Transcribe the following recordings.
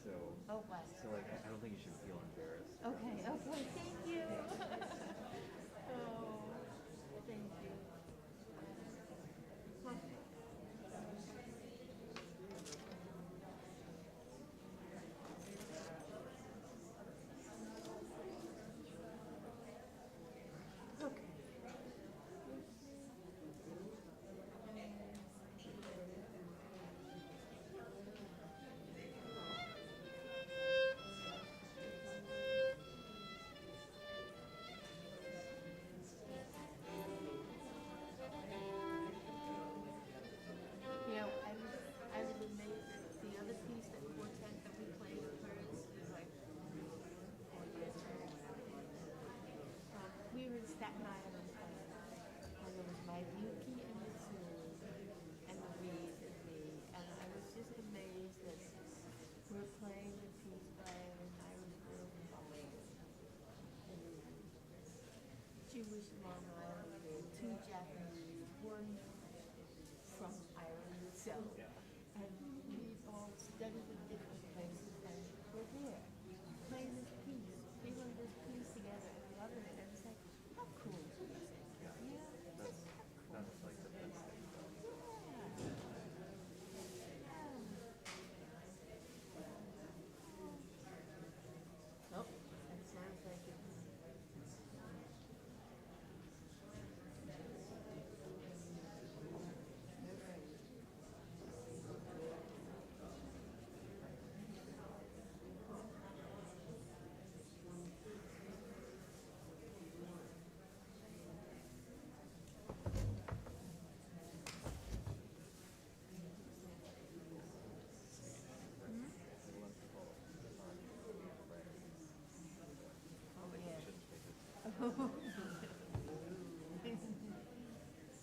So, Oh, what? so like, I don't think you should feel embarrassed. Okay, okay, thank you. Oh, thank you. Huh. Okay. You know, I was amazed that the other piece, that quartet that we played of hers, is like 4 years old. We were in Staten Island, and there was my Yuki and Mitsui, and Louise and me, and I was just amazed that we're playing the piece by an Irish girl from Fomai, Jewish Long Islander, two Japanese, one from Ireland itself. And we all studied in different places, and we're there, playing this piece, feeling this piece together, and loving it. And it's like, how cool is music? Yeah, Yeah, just how cool. that's like the best thing about it. Yeah. Oh, that sounds like it. Oh, yeah. We can think of you. Is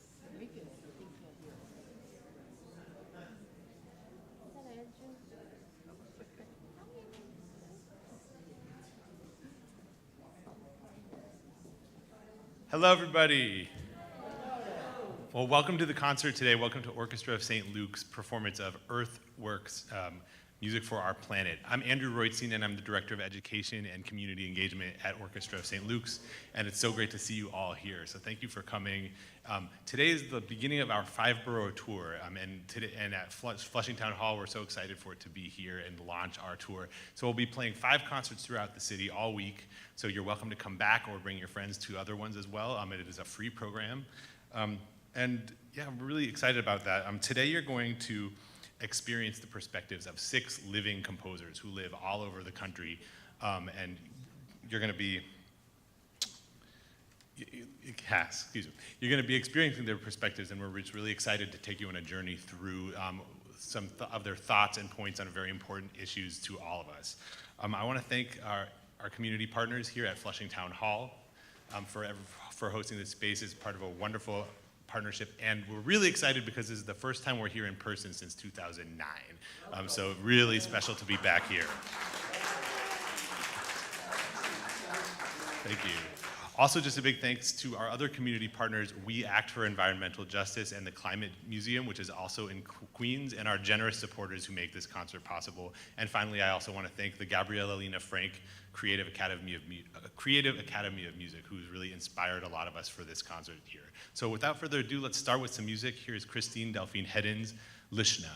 that Andrew? Hello, everybody. Well, welcome to the concert today. Welcome to Orchestra of St. Luke's performance of Earthworks, Music for Our Planet. I'm Andrew Reutzin, and I'm the Director of Education and Community Engagement at Orchestra of St. Luke's, and it's so great to see you all here. So thank you for coming. Today is the beginning of our Five-Borough tour, and at Flushing Town Hall, we're so excited for it to be here and launch our tour. So we'll be playing 5 concerts throughout the city all week, so you're welcome to come back or bring your friends to other ones as well. It is a free program. And yeah, I'm really excited about that. Today you're going to experience the perspectives of 6 living composers who live all over the country, and you're going to be You're going to be experiencing their perspectives, and we're just really excited to take you on a journey through some of their thoughts and points on very important issues to all of us. I want to thank our community partners here at Flushing Town Hall for hosting this space as part of a wonderful partnership, and we're really excited because this is the first time we're here in person since 2009. So really special to be back here. Thank you. Also, just a big thanks to our other community partners, We Act for Environmental Justice and the Climate Museum, which is also in Queens, and our generous supporters who make this concert possible. And finally, I also want to thank the Gabriela, Lena, Frank Creative Academy of Music, who's really inspired a lot of us for this concert here. So without further ado, let's start with some music. Here's Christine Delphine Hedden's Lishna.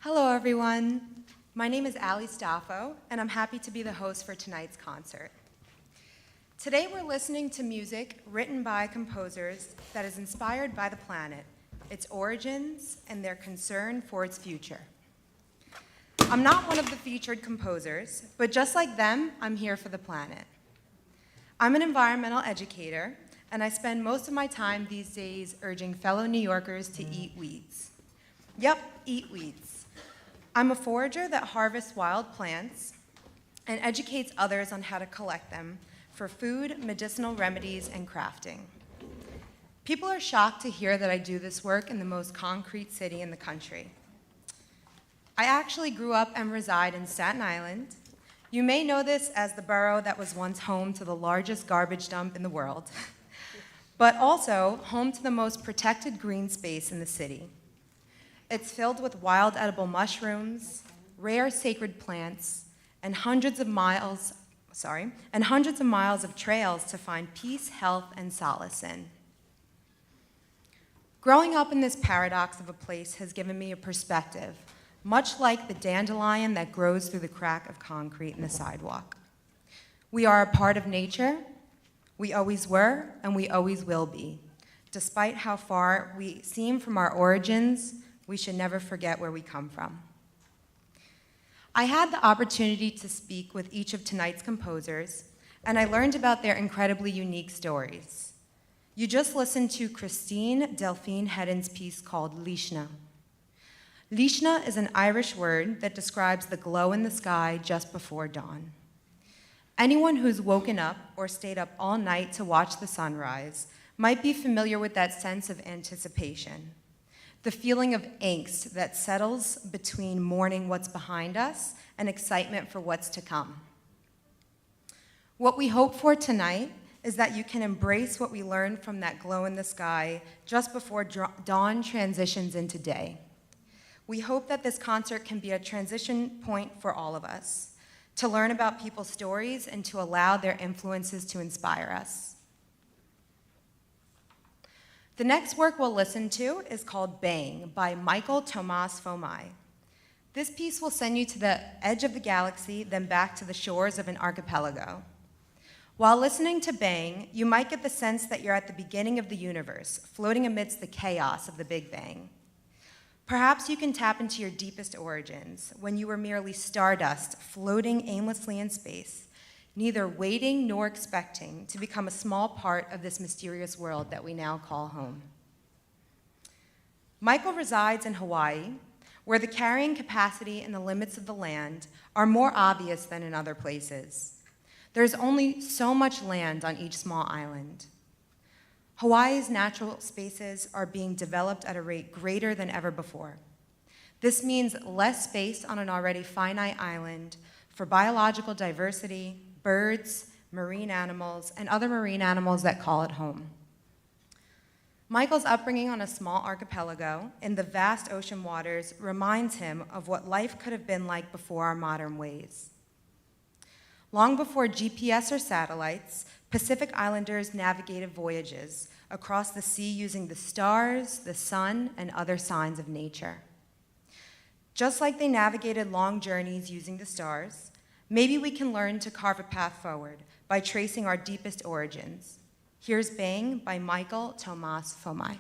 Hello, everyone. My name is Ali Staffo, and I'm happy to be the host for tonight's concert. Today, we're listening to music written by composers that is inspired by the planet, its origins, and their concern for its future. I'm not one of the featured composers, but just like them, I'm here for the planet. I'm an environmental educator, and I spend most of my time these days urging fellow New Yorkers to eat weeds. Yep, eat weeds. I'm a forager that harvests wild plants and educates others on how to collect them for food, medicinal remedies, and crafting. People are shocked to hear that I do this work in the most concrete city in the country. I actually grew up and reside in Staten Island. You may know this as the borough that was once home to the largest garbage dump in the world, but also home to the most protected green space in the city. It's filled with wild edible mushrooms, rare sacred plants, and hundreds of miles of trails to find peace, health, and solace in. Growing up in this paradox of a place has given me a perspective, much like the dandelion that grows through the crack of concrete in the sidewalk. We are a part of nature. We always were, and we always will be. Despite how far we seem from our origins, we should never forget where we come from. I had the opportunity to speak with each of tonight's composers, and I learned about their incredibly unique stories. You just listened to Christine Delphine Hedden's piece called Lishna. Lishna is an Irish word that describes the glow in the sky just before dawn. Anyone who's woken up or stayed up all night to watch the sunrise might be familiar with that sense of anticipation, the feeling of angst that settles between mourning what's behind us and excitement for what's to come. What we hope for tonight is that you can embrace what we learned from that glow in the sky just before dawn transitions into day. We hope that this concert can be a transition point for all of us, to learn about people's stories and to allow their influences to inspire us. The next work we'll listen to is called Bang by Tomas Fomai. This piece will send you to the edge of the galaxy, then back to the shores of an archipelago. While listening to Bang, you might get the sense that you're at the beginning of the universe, floating amidst the chaos of the Big Bang. Perhaps you can tap into your deepest origins, when you were merely stardust floating aimlessly in space, neither waiting nor expecting to become a small part of this mysterious world that we now call home. Michael resides in Hawaii, where the carrying capacity and the limits of the land are more obvious than in other places. There's only so much land on each small island. Hawaii's natural spaces are being developed at a rate greater than ever before. This means less space on an already finite island for biological diversity, birds, marine animals, and other marine animals that call it home. Michael's upbringing on a small archipelago in the vast ocean waters reminds him of what life could have been like before our modern ways. Long before GPS or satellites, Pacific Islanders navigated voyages across the sea using the stars, the sun, and other signs of nature. Just like they navigated long journeys using the stars, maybe we can learn to carve a path forward by tracing our deepest origins. Here's Bang by Tomas Fomai.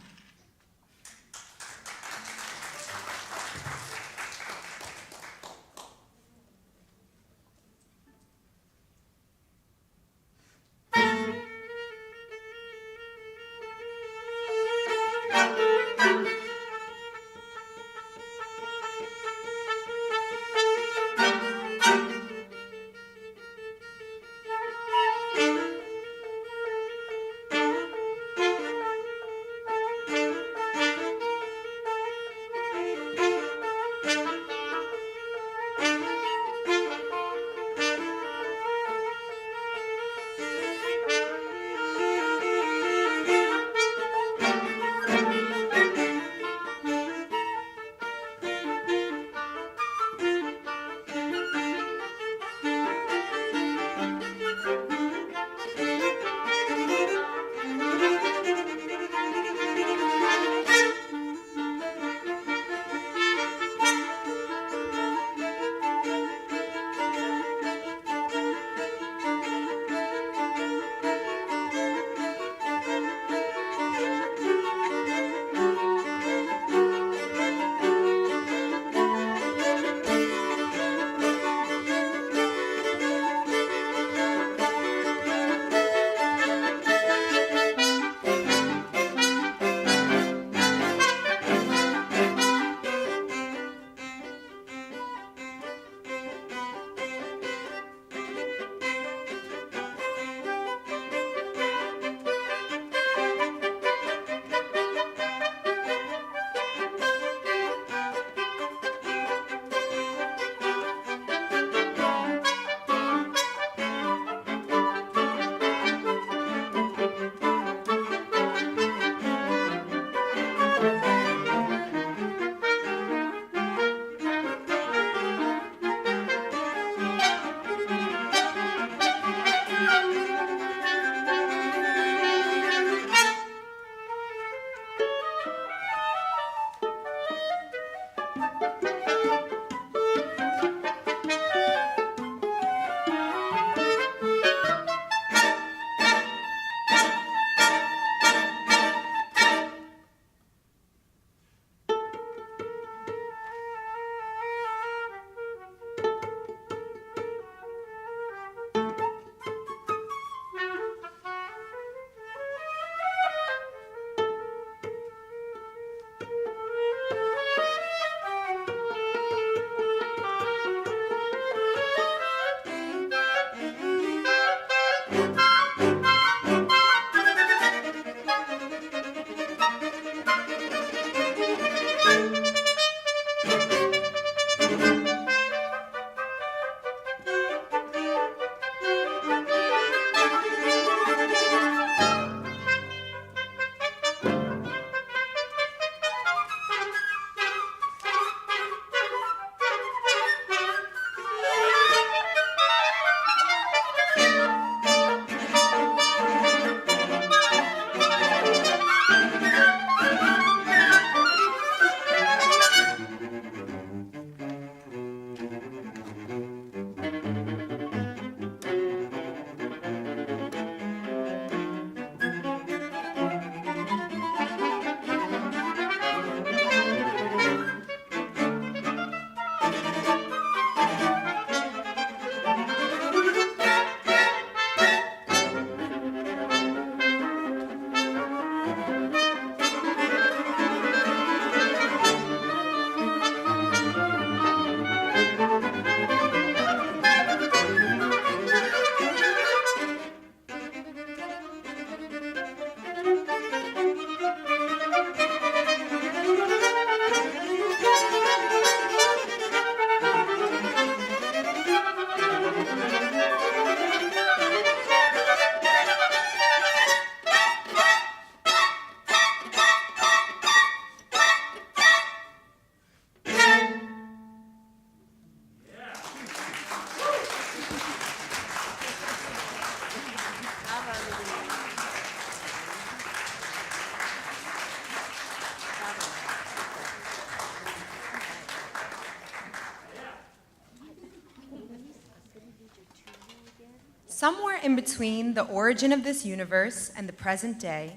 Somewhere in between the origin of this universe and the present day,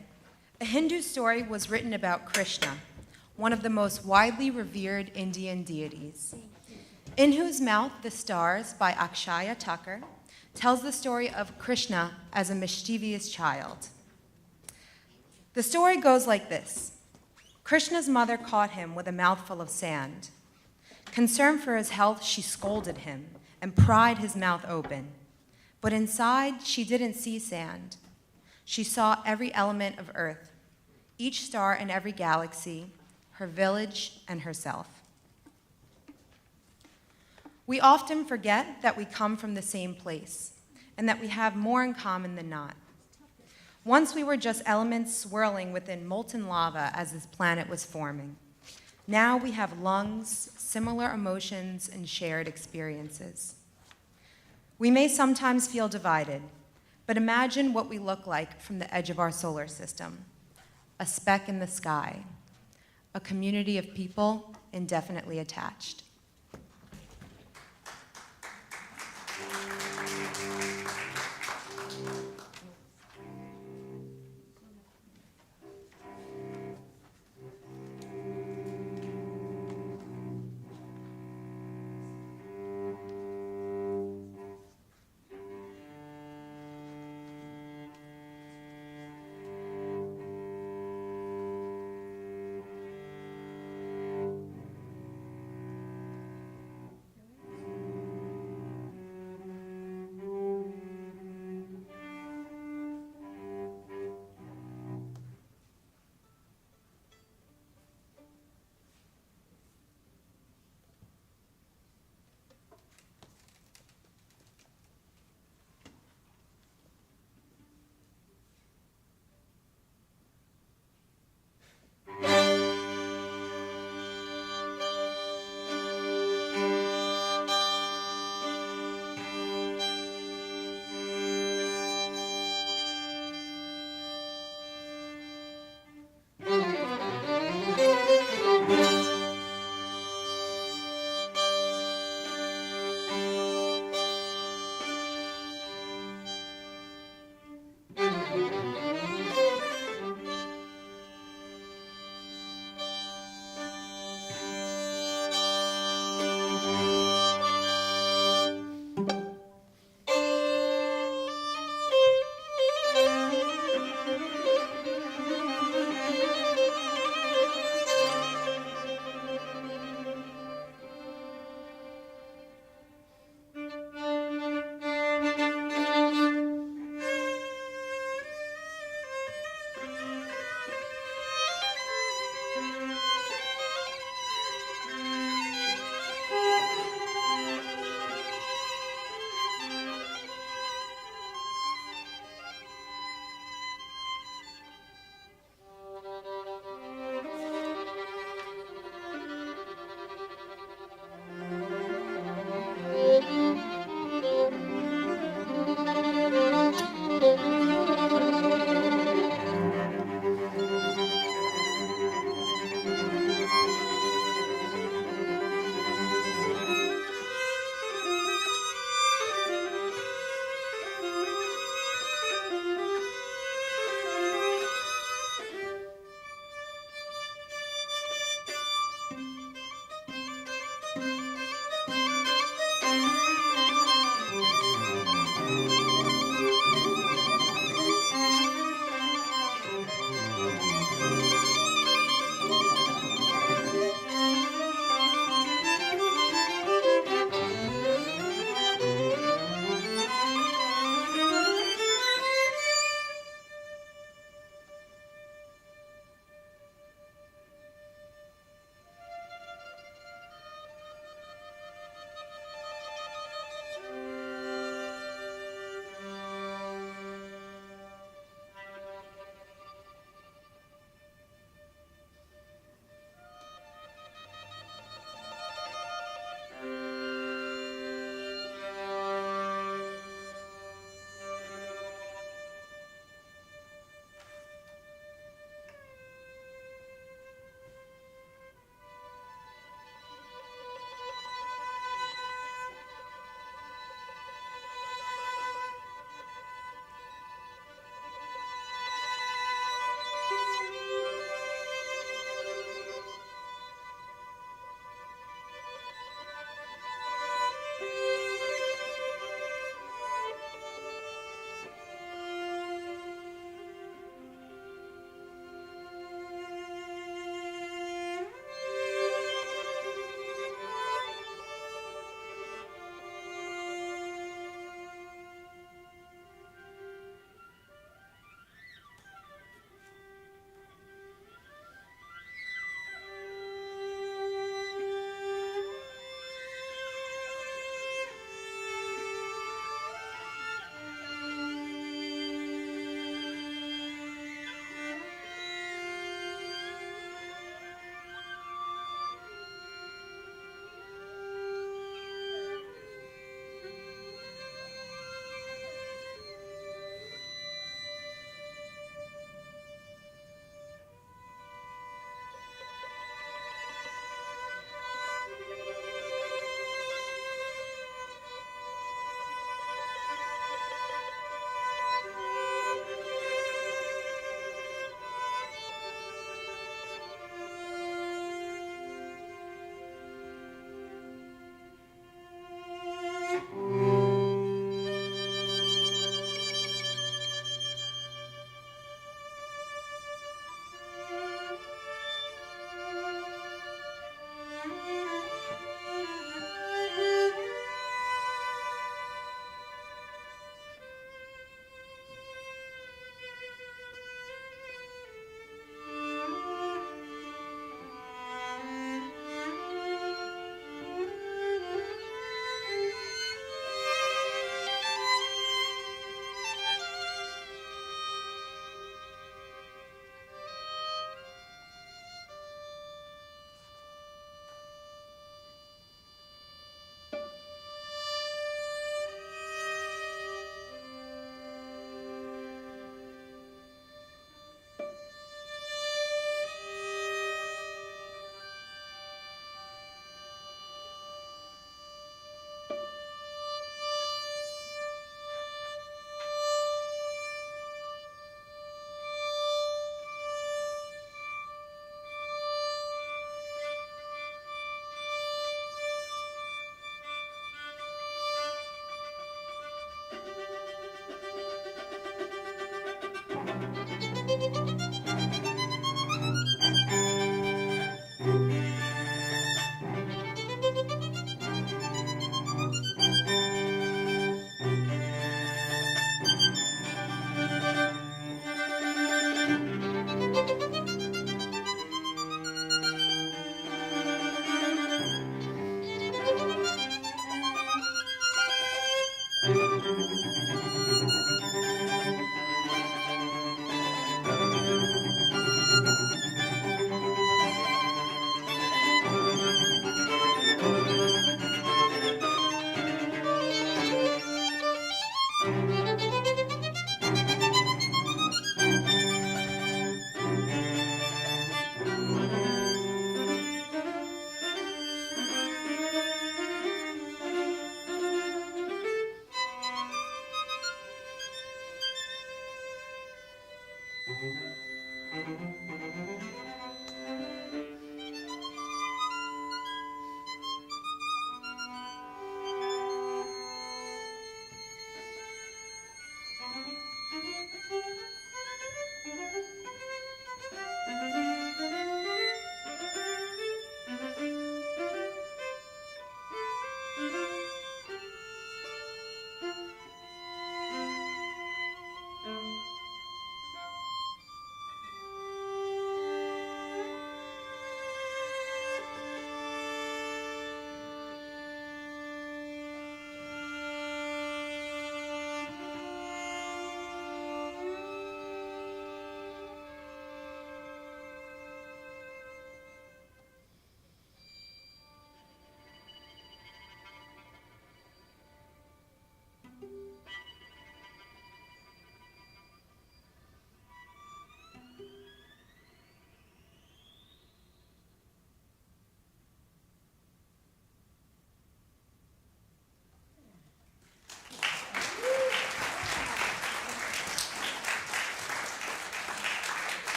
a Hindu story was written about Krishna, one of the most widely revered Indian deities. In Whose Mouth the Stars by Akshaya Tucker tells the story of Krishna as a mischievous child. The story goes like this. Krishna's mother caught him with a mouthful of sand. Concerned for his health, she scolded him and pried his mouth open. But inside, she didn't see sand. She saw every element of Earth, each star in every galaxy, her village, and herself. We often forget that we come from the same place and that we have more in common than not. Once we were just elements swirling within molten lava as this planet was forming. Now we have lungs, similar emotions, and shared experiences. We may sometimes feel divided, but imagine what we look like from the edge of our solar system. A speck in the sky, a community of people indefinitely attached.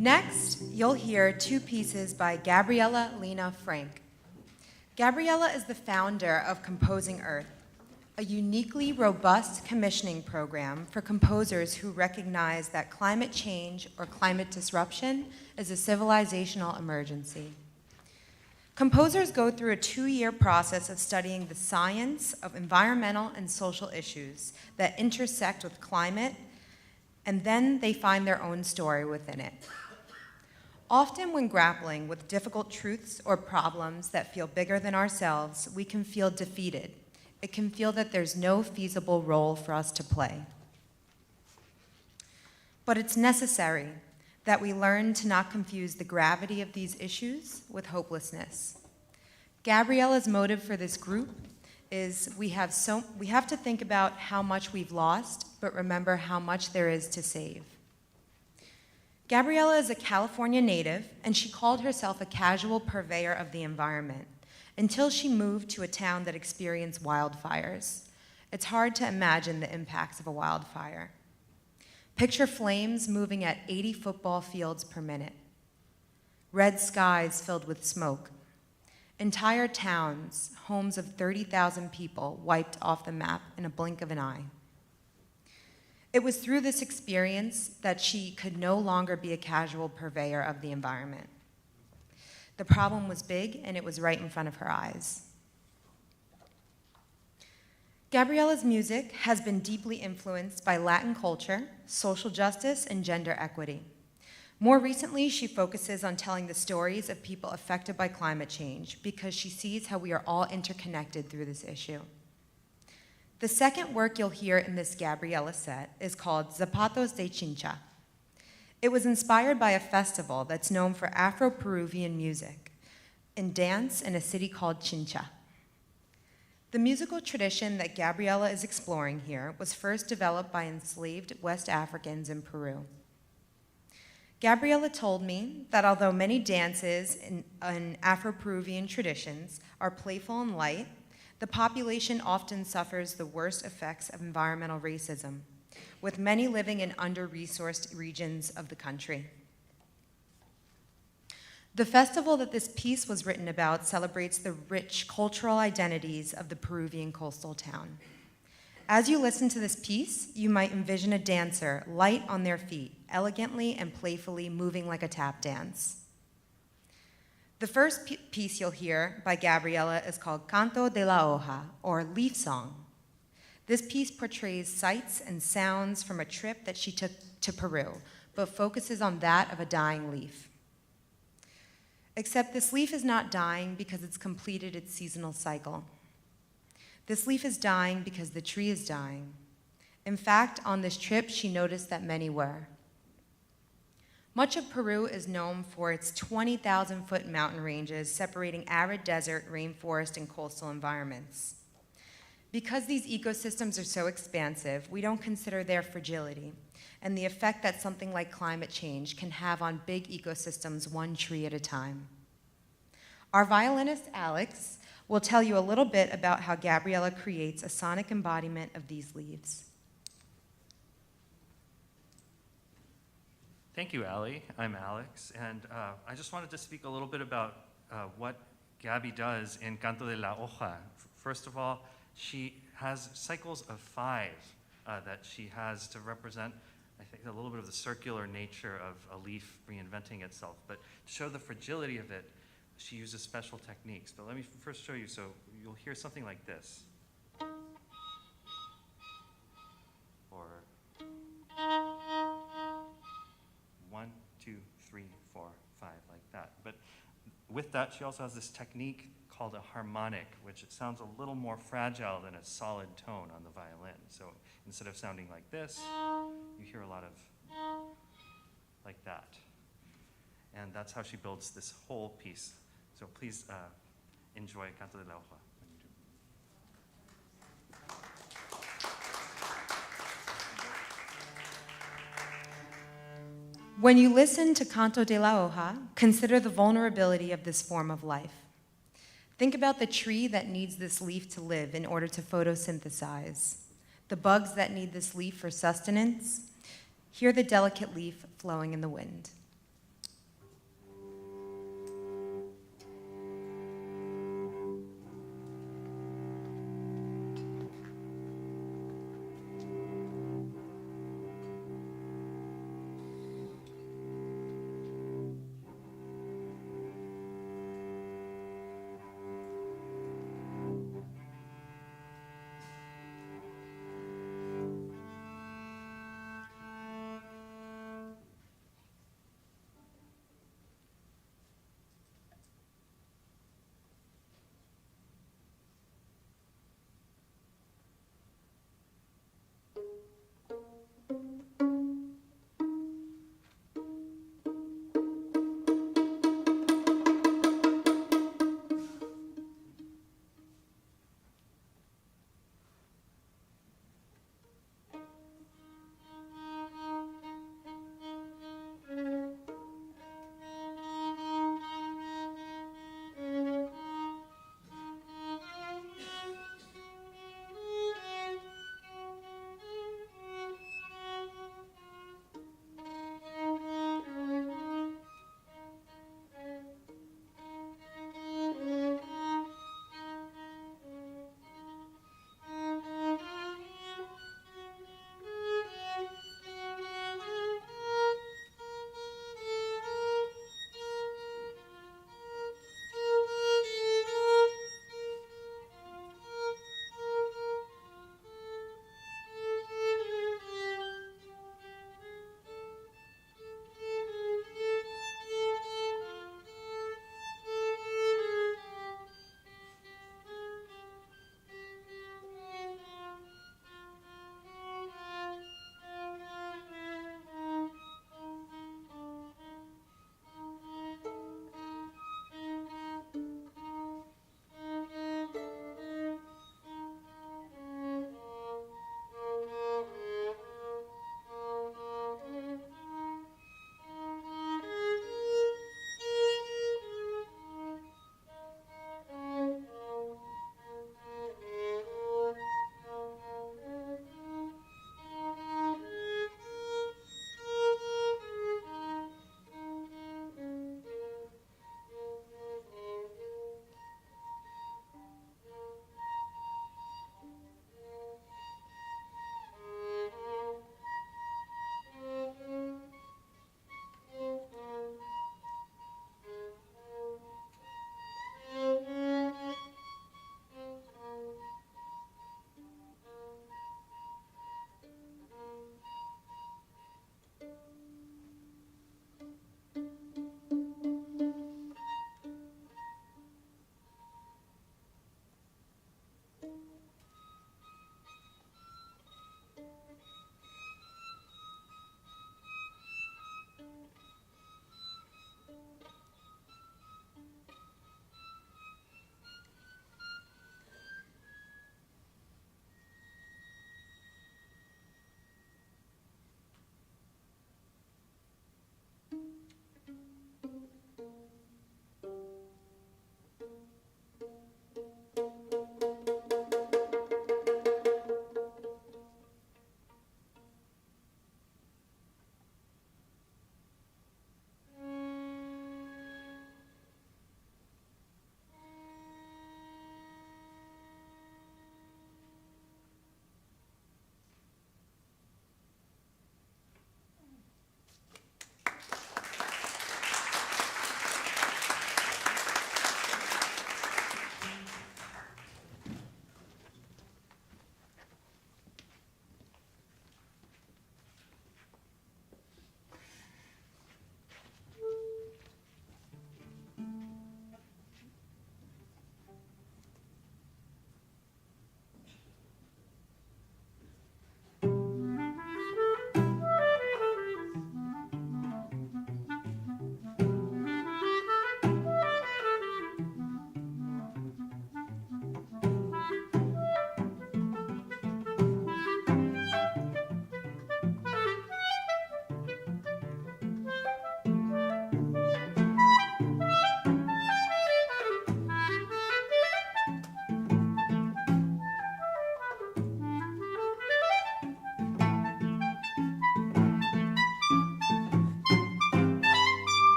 Next, you'll hear two pieces by Gabriela, Lena, Frank. Gabriela is the founder of Composing Earth, a uniquely robust commissioning program for composers who recognize that climate change or climate disruption is a civilizational emergency. Composers go through a 2-year process of studying the science of environmental and social issues that intersect with climate, and then they find their own story within it. Often when grappling with difficult truths or problems that feel bigger than ourselves, we can feel defeated. It can feel that there's no feasible role for us to play. But it's necessary that we learn to not confuse the gravity of these issues with hopelessness. Gabriela's motive for this group is we have to think about how much we've lost, but remember how much there is to save. Gabriela is a California native, and she called herself a casual purveyor of the environment until she moved to a town that experienced wildfires. It's hard to imagine the impacts of a wildfire. Picture flames moving at 80 football fields per minute. Red skies filled with smoke. Entire towns, homes of 30,000 people, wiped off the map in a blink of an eye. It was through this experience that she could no longer be a casual purveyor of the environment. The problem was big, and it was right in front of her eyes. Gabriela's music has been deeply influenced by Latin culture, social justice, and gender equity. More recently, she focuses on telling the stories of people affected by climate change because she sees how we are all interconnected through this issue. The second work you'll hear in this Gabriela set is called Zapatos De Cincia. It was inspired by a festival that's known for Afro-Peruvian music and dance in a city called Chincha. The musical tradition that Gabriela is exploring here was first developed by enslaved West Africans in Peru. Gabriela told me that although many dances in Afro-Peruvian traditions are playful and light, the population often suffers the worst effects of environmental racism, with many living in under-resourced regions of the country. The festival that this piece was written about celebrates the rich cultural identities of the Peruvian coastal town. As you listen to this piece, you might envision a dancer light on their feet, elegantly and playfully moving like a tap dance. The first piece you'll hear by Gabriela is called Kanto de Laoha, or Leaf Song. This piece portrays sights and sounds from a trip that she took to Peru, but focuses on that of a dying leaf. Except this leaf is not dying because it's completed its seasonal cycle. This leaf is dying because the tree is dying. In fact, on this trip, she noticed that many were. Much of Peru is known for its 20,000-foot mountain ranges separating arid desert, rainforest, and coastal environments. Because these ecosystems are so expansive, we don't consider their fragility. and the effect that something like climate change can have on big ecosystems one tree at a time. Our violinist, Alex, will tell you a little bit about how Gabriela creates a sonic embodiment of these leaves. Thank you, Allie. I'm Alex, and I just wanted to speak a little bit about what Gabby does in Kanto de Laoha. First of all, she has cycles of 5 that she has to represent, I think, a little bit of the circular nature of a leaf reinventing itself. But to show the fragility of it, she uses special techniques. But let me first show you. So you'll hear something like this. Or 1, 2, 3, 4, 5, like that. But with that, she also has this technique called a harmonic, which it sounds a little more fragile than a solid tone on the violin. So instead of sounding like this, you hear a lot of like that. And that's how she builds this whole piece. So please enjoy Canto de Laoha. When you listen to Canto de Laoha, consider the vulnerability of this form of life. Think about the tree that needs this leaf to live in order to photosynthesize, the bugs that need this leaf for sustenance. Hear the delicate leaf flowing in the wind.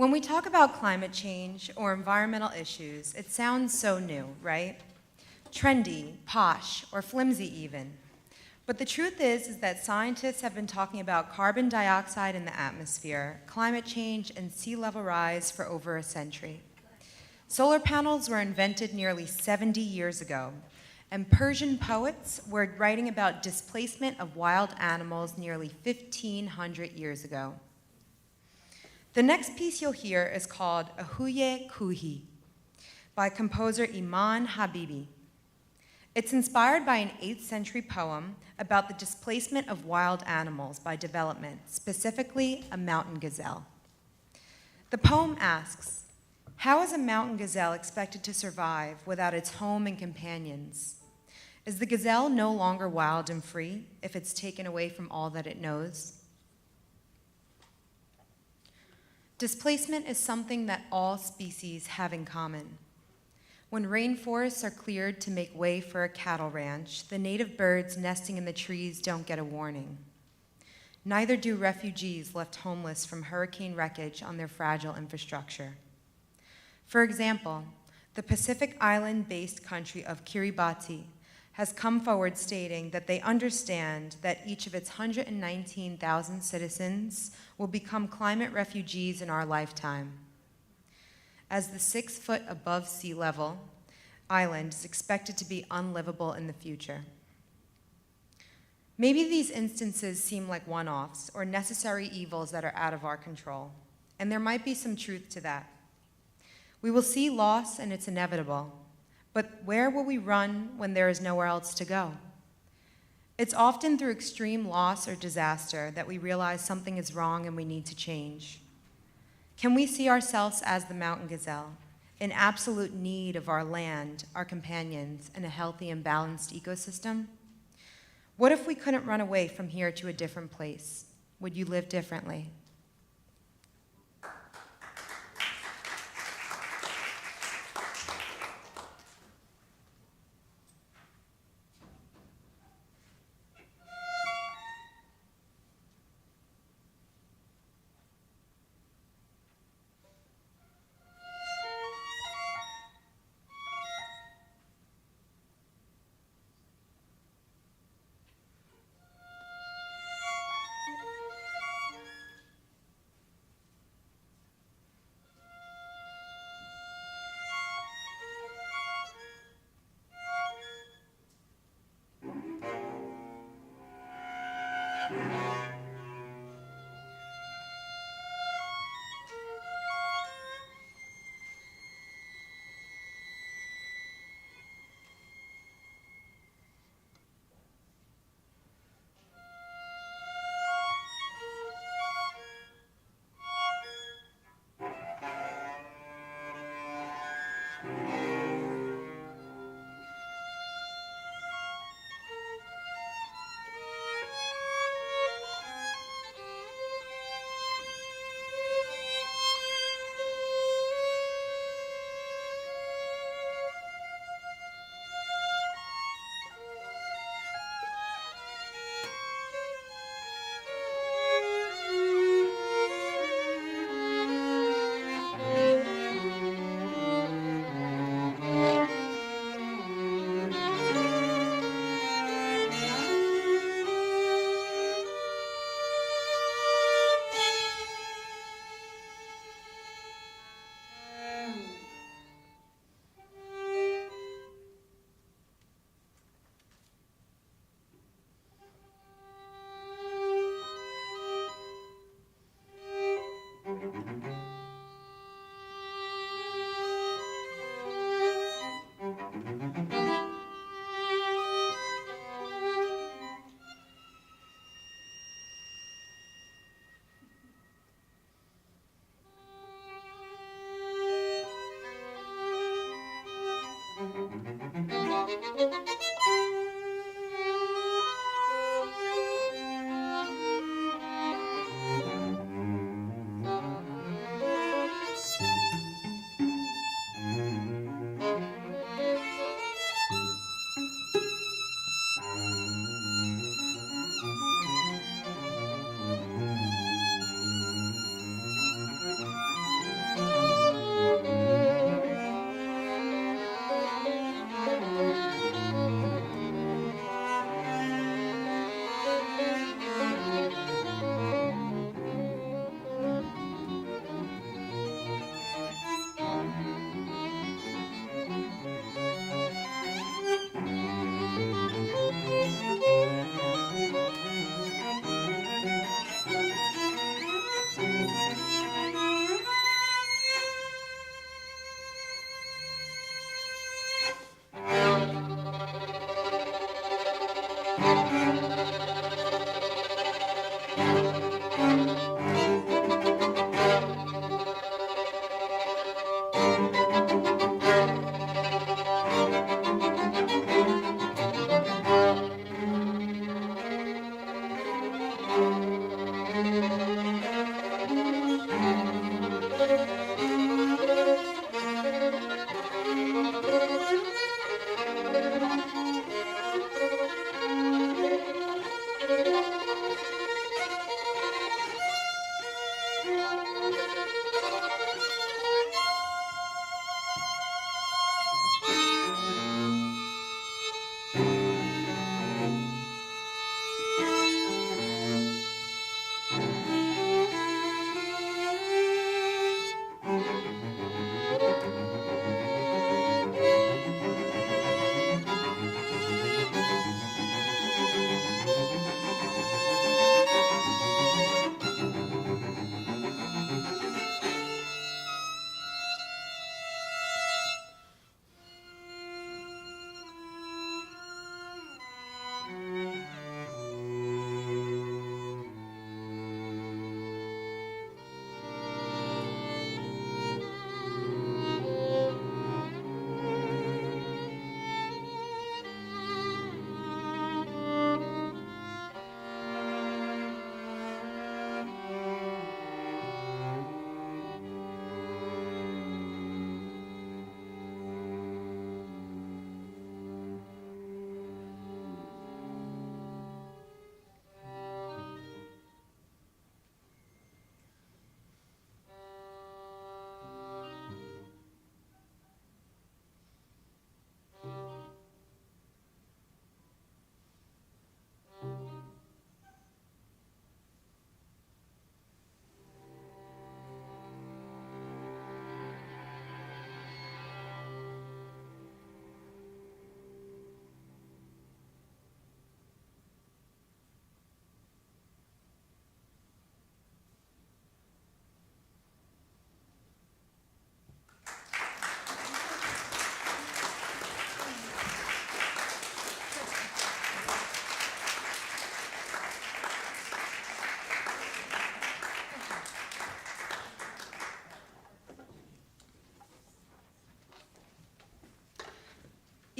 When we talk about climate change or environmental issues, it sounds so new, right? Trendy, posh, or flimsy even. But the truth is that scientists have been talking about carbon dioxide in the atmosphere, climate change, and sea level rise for over a century. Solar panels were invented nearly 70 years ago, and Persian poets were writing about displacement of wild animals nearly 1,500 years ago. The next piece you'll hear is called Ahuye Kuhi by composer Iman Habibi. It's inspired by an 8th century poem about the displacement of wild animals by development, specifically a mountain gazelle. The poem asks, how is a mountain gazelle expected to survive without its home and companions? Is the gazelle no longer wild and free if it's taken away from all that it knows? Displacement is something that all species have in common. When rainforests are cleared to make way for a cattle ranch, the native birds nesting in the trees don't get a warning. Neither do refugees left homeless from hurricane wreckage on their fragile infrastructure. For example, the Pacific Island-based country of Kiribati has come forward stating that they understand that each of its 119,000 citizens will become climate refugees in our lifetime. As the 6 foot above sea level island is expected to be unlivable in the future. Maybe these instances seem like one-offs or necessary evils that are out of our control, and there might be some truth to that. We will see loss and it's inevitable, but where will we run when there is nowhere else to go? It's often through extreme loss or disaster that we realize something is wrong and we need to change. Can we see ourselves as the mountain gazelle, in absolute need of our land, our companions, and a healthy and balanced ecosystem? What if we couldn't run away from here to a different place? Would you live differently?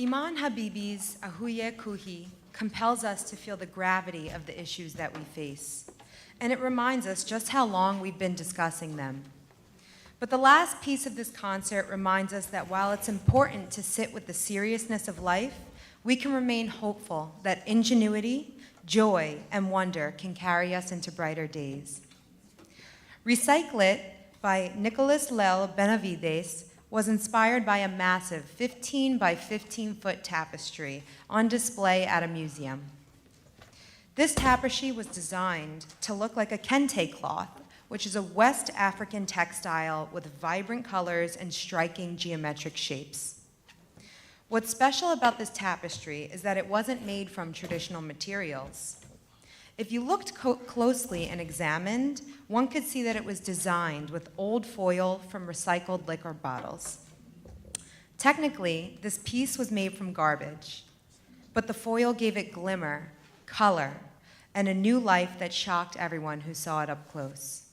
Iman Habibi's Ahuye Kuhi compels us to feel the gravity of the issues that we face, and it reminds us just how long we've been discussing them. But the last piece of this concert reminds us that while it's important to sit with the seriousness of life, we can remain hopeful that ingenuity, joy, and wonder can carry us into brighter days. Recycle It by Nicholas Lel Benavides was inspired by a massive 15 by 15 foot tapestry on display at a museum. This tapestry was designed to look like a kente cloth, which is a West African textile with vibrant colors and striking geometric shapes. What's special about this tapestry is that it wasn't made from traditional materials. If you looked closely and examined, one could see that it was designed with old foil from recycled liquor bottles. Technically, this piece was made from garbage, but the foil gave it glimmer, color, and a new life that shocked everyone who saw it up close.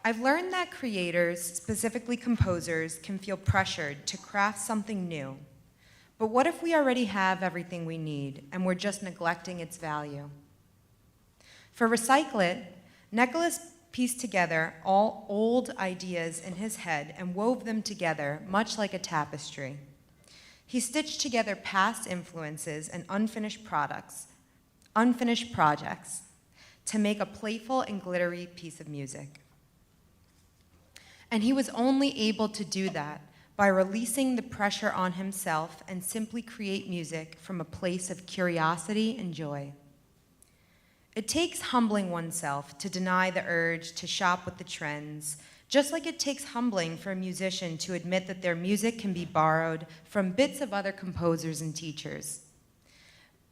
I've learned that creators, specifically composers, can feel pressured to craft something new. But what if we already have everything we need and we're just neglecting its value? For Recycle It, Nicholas pieced together all old ideas in his head and wove them together, much like a tapestry. He stitched together past influences and unfinished projects, to make a playful and glittery piece of music. And he was only able to do that by releasing the pressure on himself and simply create music from a place of curiosity and joy. It takes humbling oneself to deny the urge to shop with the trends, just like it takes humbling for a musician to admit that their music can be borrowed from bits of other composers and teachers.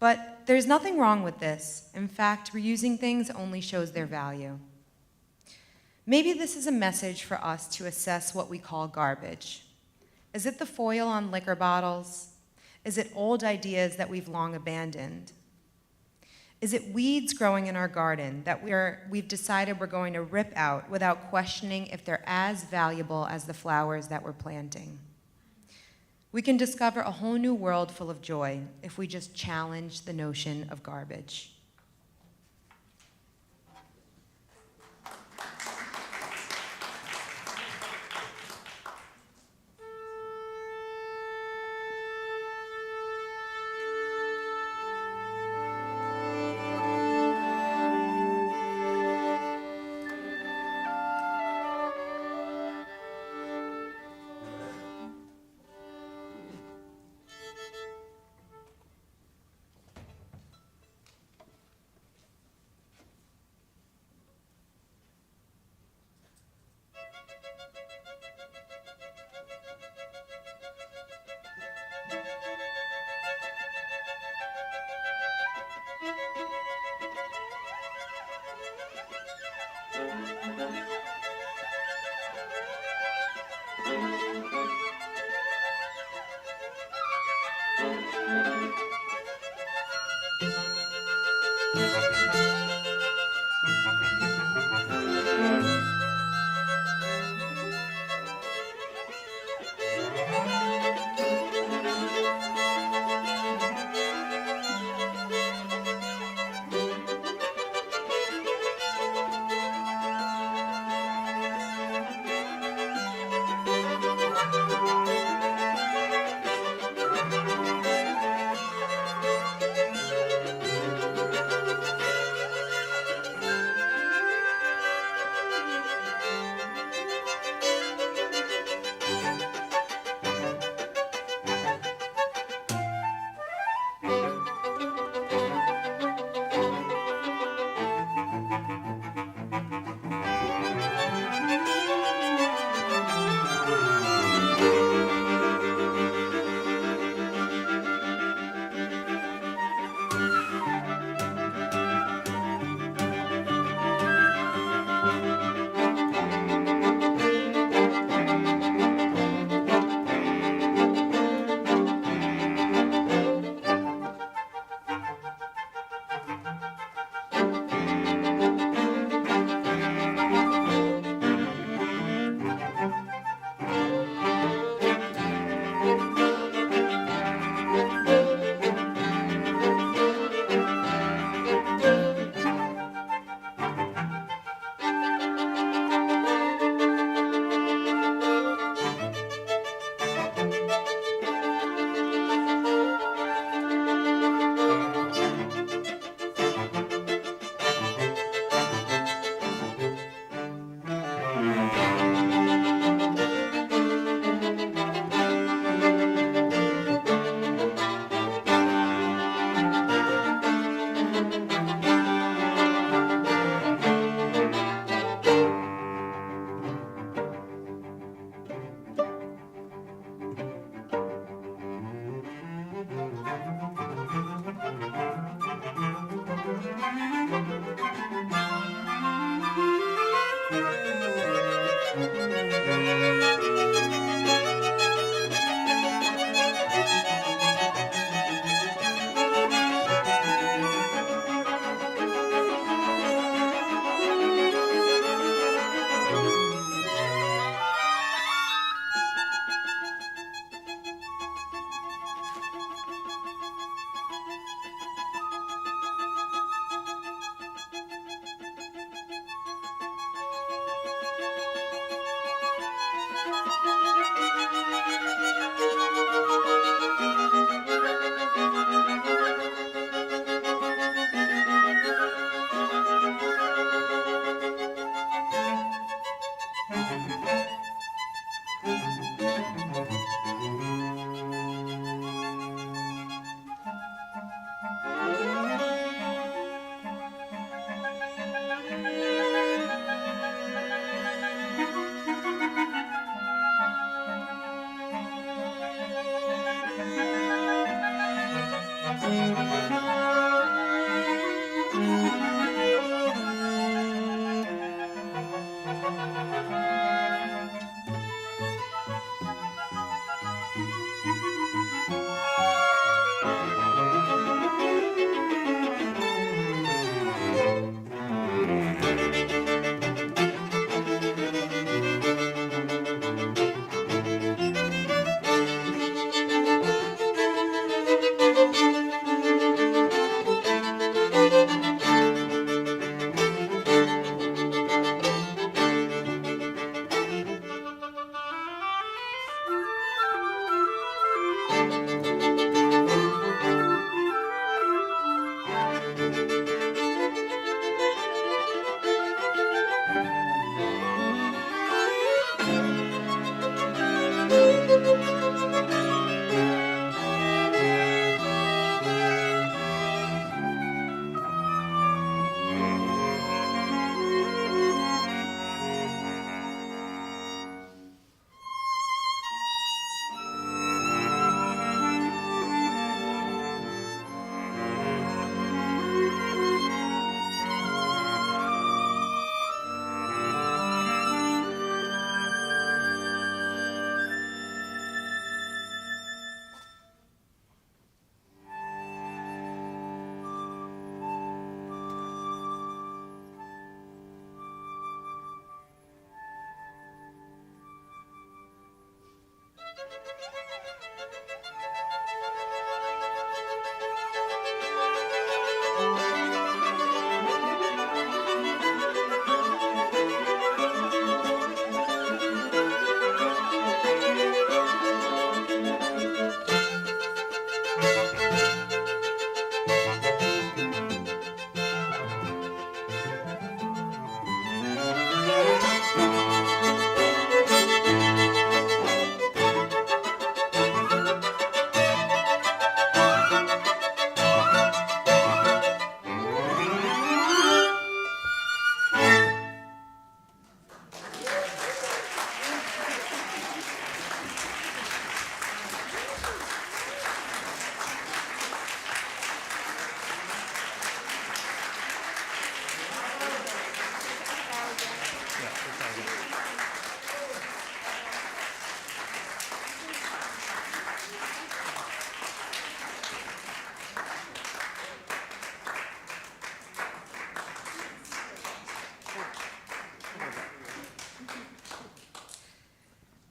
But there's nothing wrong with this. In fact, reusing things only shows their value. Maybe this is a message for us to assess what we call garbage. Is it the foil on liquor bottles? Is it old ideas that we've long abandoned? Is it weeds growing in our garden that we've decided we're going to rip out without questioning if they're as valuable as the flowers that we're planting? We can discover a whole new world full of joy if we just challenge the notion of garbage.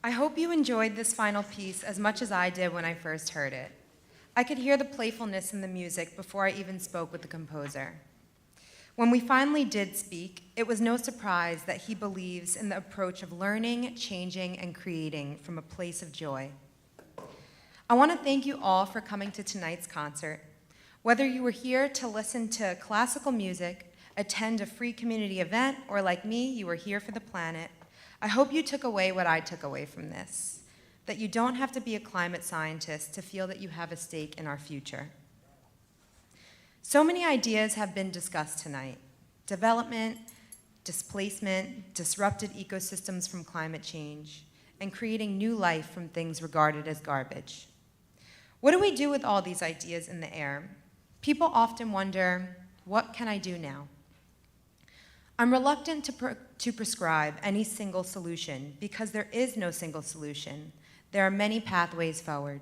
I hope you enjoyed this final piece as much as I did when I first heard it. I could hear the playfulness in the music before I even spoke with the composer. When we finally did speak, it was no surprise that he believes in the approach of learning, changing, and creating from a place of joy. I want to thank you all for coming to tonight's concert. Whether you were here to listen to classical music, attend a free community event, or like me, you were here for the planet, I hope you took away what I took away from this, that you don't have to be a climate scientist to feel that you have a stake in our future. So many ideas have been discussed tonight: development, displacement, disrupted ecosystems from climate change, and creating new life from things regarded as garbage. What do we do with all these ideas in the air? People often wonder, what can I do now? I'm reluctant to prescribe any single solution because there is no single solution. There are many pathways forward.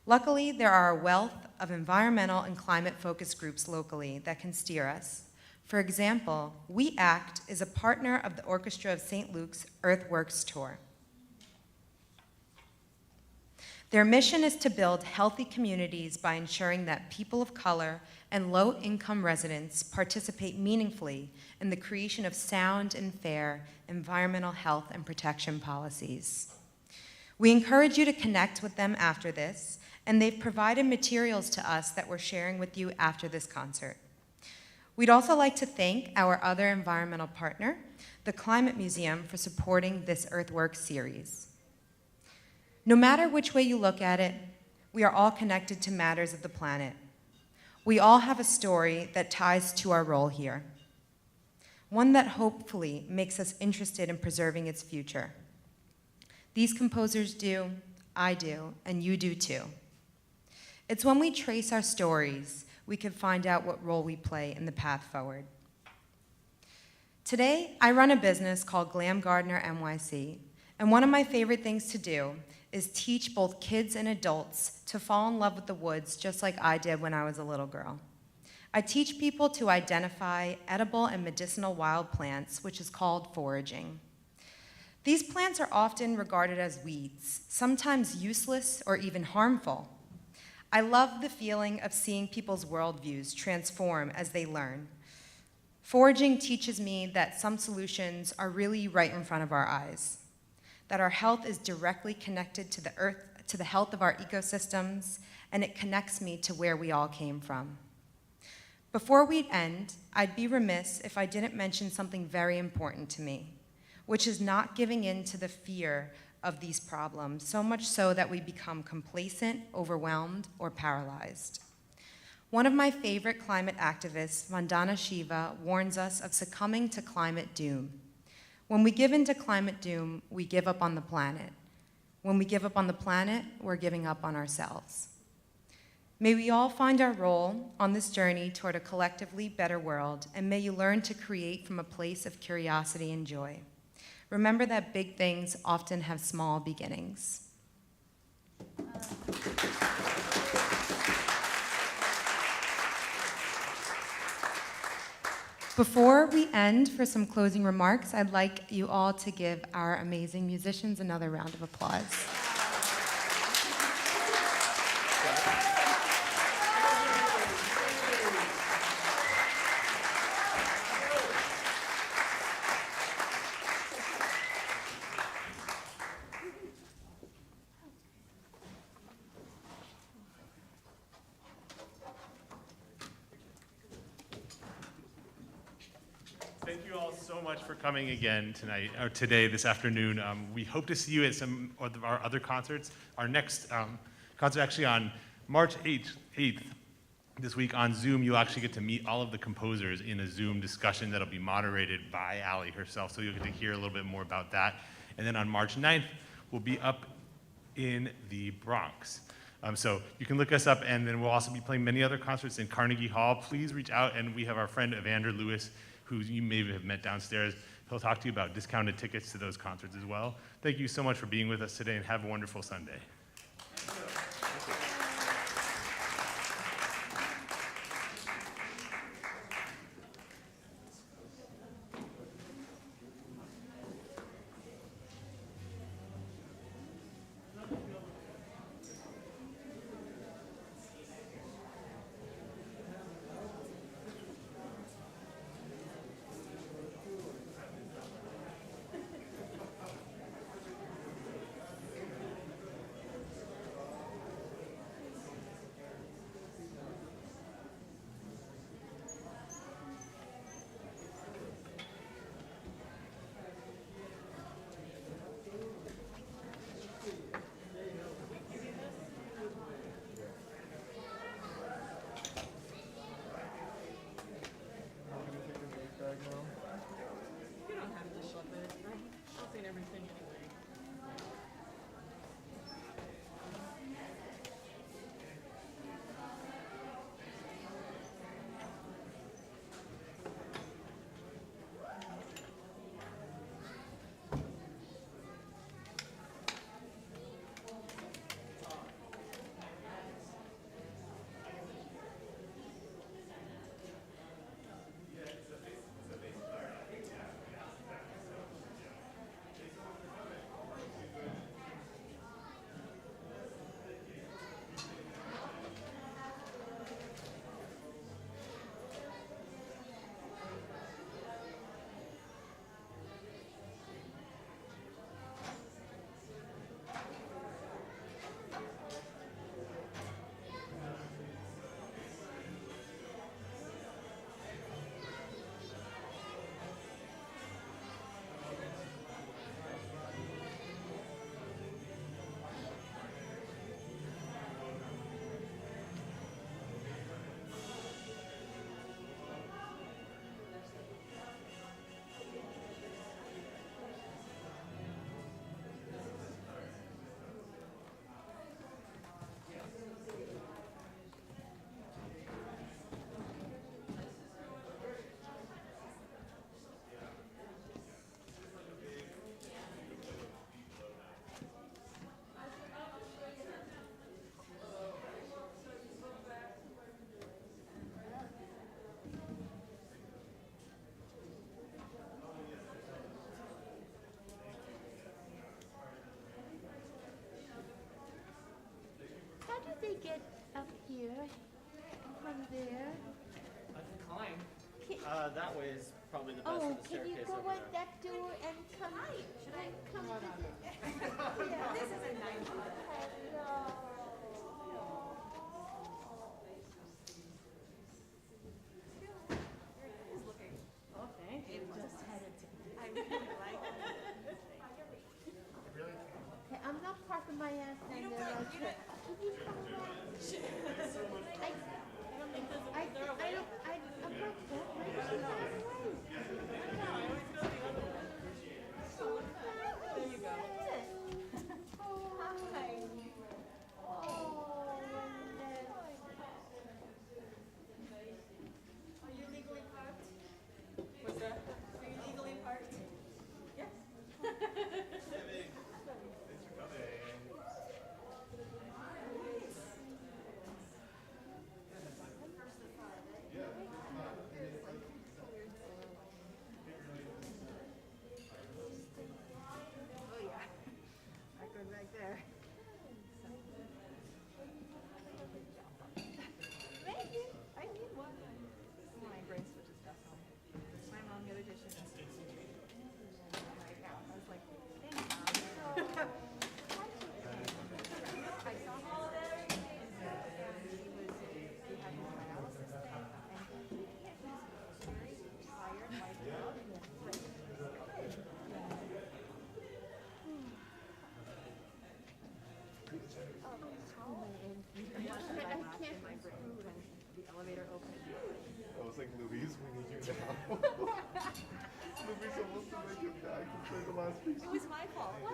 Luckily, there are a wealth of environmental and climate-focused groups locally that can steer us. For example, We Act is a partner of the Orchestra of St. Luke's Earthworks Tour. Their mission is to build healthy communities by ensuring that people of color and low-income residents participate meaningfully in the creation of sound and fair environmental health and protection policies. We encourage you to connect with them after this, and they've provided materials to us that we're sharing with you after this concert. We'd also like to thank our other environmental partner, the Climate Museum, for supporting this Earthworks series. No matter which way you look at it, we are all connected to matters of the planet. We all have a story that ties to our role here, one that hopefully makes us interested in preserving its future. These composers do, I do, and you do too. It's when we trace our stories, we can find out what role we play in the path forward. Today, I run a business called Glam Gardener Nyc, and one of my favorite things to do is teach both kids and adults to fall in love with the woods just like I did when I was a little girl. I teach people to identify edible and medicinal wild plants, which is called foraging. These plants are often regarded as weeds, sometimes useless or even harmful. I love the feeling of seeing people's worldviews transform as they learn. Foraging teaches me that some solutions are really right in front of our eyes, that our health is directly connected to the earth, to the health of our ecosystems, and it connects me to where we all came from. Before we end, I'd be remiss if I didn't mention something very important to me, which is not giving in to the fear of these problems, so much so that we become complacent, overwhelmed, or paralyzed. One of my favorite climate activists, Vandana Shiva, warns us of succumbing to climate doom. When we give in to climate doom, we give up on the planet. When we give up on the planet, we're giving up on ourselves. May we all find our role on this journey toward a collectively better world, and may you learn to create from a place of curiosity and joy. Remember that big things often have small beginnings. Before we end for some closing remarks, I'd like you all to give our amazing musicians another round of applause. Thank you all so much for coming again tonight, or today, this afternoon. We hope to see you at some of our other concerts. Our next concert actually on March 8th this week on Zoom. You'll actually get to meet all of the composers in a Zoom discussion that'll be moderated by Allie herself, so you'll get to hear a little bit more about that. And then on March 9th, we'll be up in the Bronx. So you can look us up, and then we'll also be playing many other concerts in Carnegie Hall. Please reach out, and we have our friend Evander Lewis, who you may have met downstairs. He'll talk to you about discounted tickets to those concerts as well. Thank you so much for being with us today, and have a wonderful Sunday. here, from there. I can climb. Can- That way is probably the best Oh, for the can you staircase go over out there. that door and come? Should I come? This is a nice one. Oh, thank you. Just had it. I really like it. Okay, I'm not parking my ass down there. Can you come around? I'm not that way. She's out of the way. There you go. Oh, hi. Oh, Are you legally parked? What's that? Are you legally parked? Yes. Oh yeah. I go back there. Thank you. I need one. My brain switches back home. My mom got a dish in right now. I was like, thanks, Mom. I saw Holiday. He had his dialysis thing, and he's very tired, wiped out, and ready to my brain when the elevator opened. I was like, Louise, we need you now. Louise almost didn't make it back. It's like the last piece. It was my fault. Why?